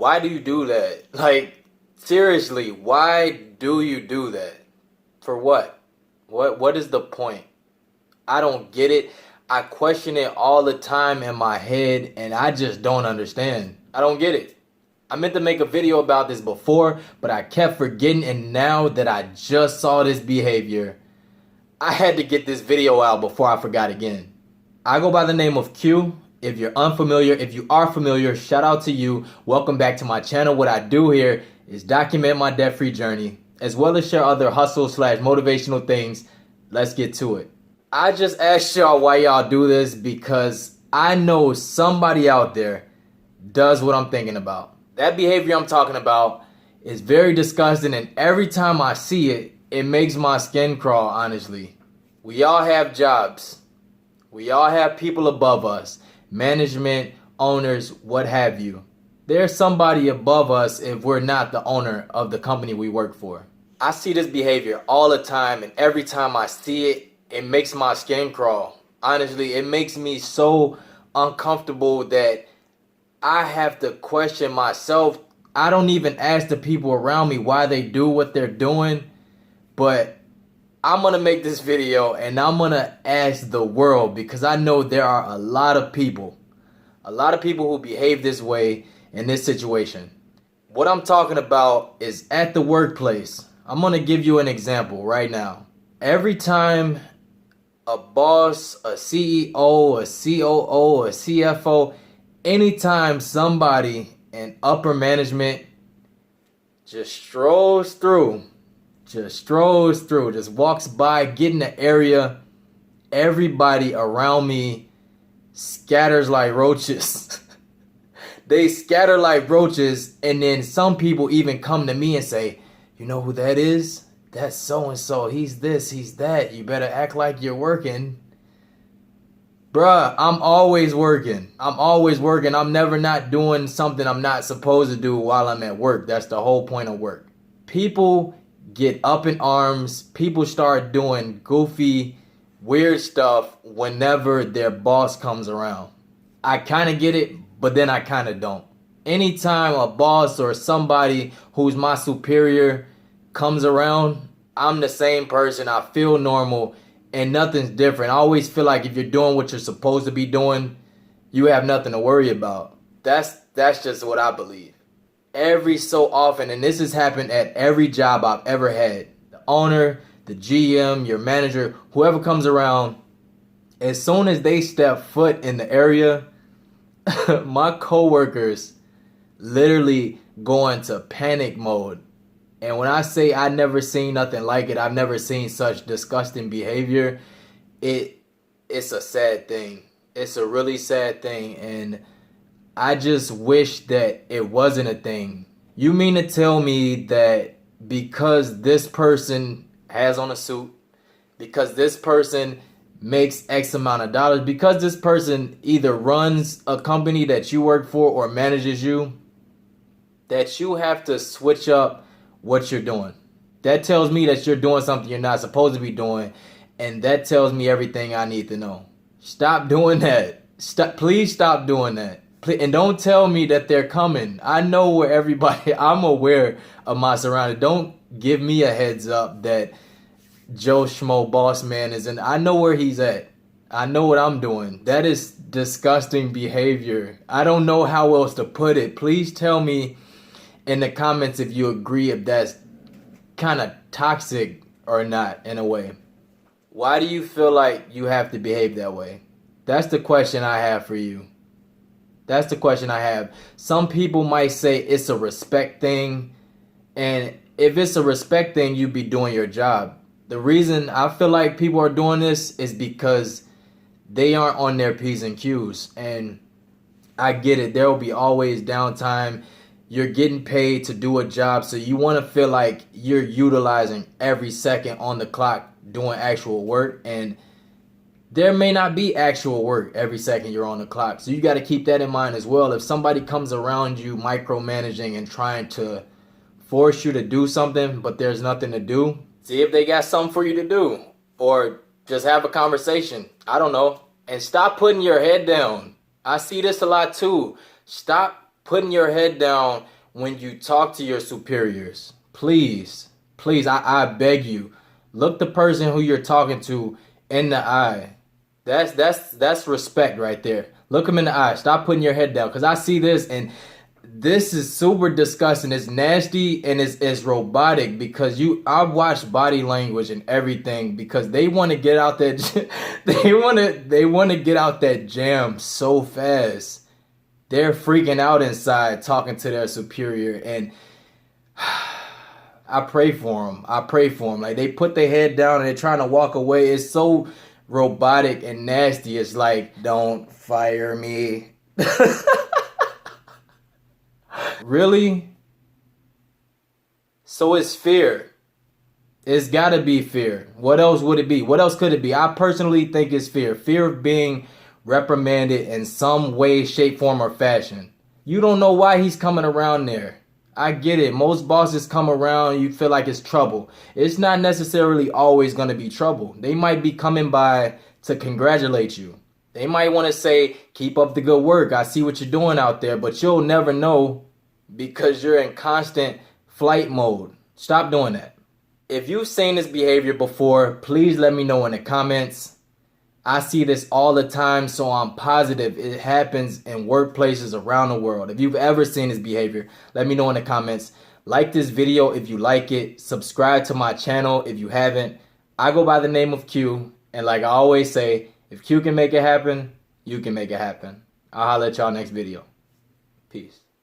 Why do you do that? Like, seriously, why do you do that? For what? What is the point? I don't get it. I question it all the time in my head and I just don't understand. I don't get it. I meant to make a video about this before, but I kept forgetting, and now that I just saw this behavior, I had to get this video out before I forgot again. I go by the name of Q. If you're unfamiliar, if you are familiar, shout out to you. Welcome back to my channel. What I do here is document my debt-free journey, as well as share other hustle/motivational things. Let's get to it. I just asked y'all why y'all do this because I know somebody out there does what I'm thinking about. That behavior I'm talking about is very disgusting, and every time I see it, it makes my skin crawl, honestly. We all have jobs. We all have people above us, management, owners, what have you. There's somebody above us if we're not the owner of the company we work for. I see this behavior all the time, and every time I see it, it makes my skin crawl. Honestly, it makes me so uncomfortable that I have to question myself. I don't even ask the people around me why they do what they're doing, but I'm going to make this video and I'm going to ask the world, because I know there are a lot of people who behave this way in this situation. What I'm talking about is at the workplace. I'm going to give you an example right now. Every time a boss, a CEO, a COO, a CFO, anytime somebody in upper management just strolls through, just walks by, get in the area, everybody around me scatters like roaches. They scatter like roaches, and then some people even come to me and say, you know who that is? That's so-and-so. He's this, he's that. You better act like you're working. Bruh, I'm always working. I'm never not doing something I'm not supposed to do while I'm at work. That's the whole point of work. People get up in arms. People start doing goofy, weird stuff whenever their boss comes around. I kind of get it, but then I kind of don't. Anytime a boss or somebody who's my superior comes around, I'm the same person. I feel normal. And nothing's different. I always feel like if you're doing what you're supposed to be doing, you have nothing to worry about. That's just what I believe. Every so often, and this has happened at every job I've ever had. The owner, the GM, your manager, whoever comes around, as soon as they step foot in the area, my coworkers literally go into panic mode. And when I say I never seen nothing like it, I've never seen such disgusting behavior, it's a sad thing. It's a really sad thing, and I just wish that it wasn't a thing. You mean to tell me that because this person has on a suit, because this person makes X amount of dollars, because this person either runs a company that you work for or manages you, that you have to switch up what you're doing? That tells me that you're doing something you're not supposed to be doing, and that tells me everything I need to know. Stop doing that. Please stop doing that. And don't tell me that they're coming. I know where everybody, I'm aware of my surroundings. Don't give me a heads up that Joe Schmo boss man is in. I know where he's at. I know what I'm doing. That is disgusting behavior. I don't know how else to put it. Please tell me in the comments if you agree, if that's kind of toxic or not in a way. Why do you feel like you have to behave that way? That's the question I have for you. That's the question I have. Some people might say it's a respect thing, and if it's a respect thing, you be doing your job. The reason I feel like people are doing this is because they aren't on their P's and Q's, and I get it. There will be always downtime. You're getting paid to do a job, so you want to feel like you're utilizing every second on the clock doing actual work, and there may not be actual work every second you're on the clock. So you got to keep that in mind as well. If somebody comes around you micromanaging and trying to force you to do something, but there's nothing to do, see if they got something for you to do, or just have a conversation. I don't know. And stop putting your head down. I see this a lot too. Stop putting your head down when you talk to your superiors, please, please, I beg you, look the person who you're talking to in the eye. That's respect right there. Look them in the eye. Stop putting your head down. Because I see this, and this is super disgusting. It's nasty, and it's robotic, because I've watched body language and everything, because they want to get out that they want to get out that jam so fast. They're freaking out inside talking to their superior, and I pray for them. I pray for them. Like, they put their head down and they're trying to walk away. It's so robotic and nasty. It's like, don't fire me. Really? So it's fear. It's gotta be fear. What else would it be? What else could it be? I personally think it's fear. Fear of being reprimanded in some way, shape, form, or fashion. You don't know why he's coming around there. I get it. Most bosses come around, you feel like it's trouble. It's not necessarily always going to be trouble. They might be coming by to congratulate you. They might want to say, keep up the good work. I see what you're doing out there, but you'll never know, because you're in constant flight mode. Stop doing that. If you've seen this behavior before, please let me know in the comments. I see this all the time, so I'm positive it happens in workplaces around the world. If you've ever seen this behavior, let me know in the comments. Like this video if you like it. Subscribe to my channel if you haven't. I go by the name of Q, and like I always say, if Q can make it happen, you can make it happen. I'll holler at y'all next video. Peace.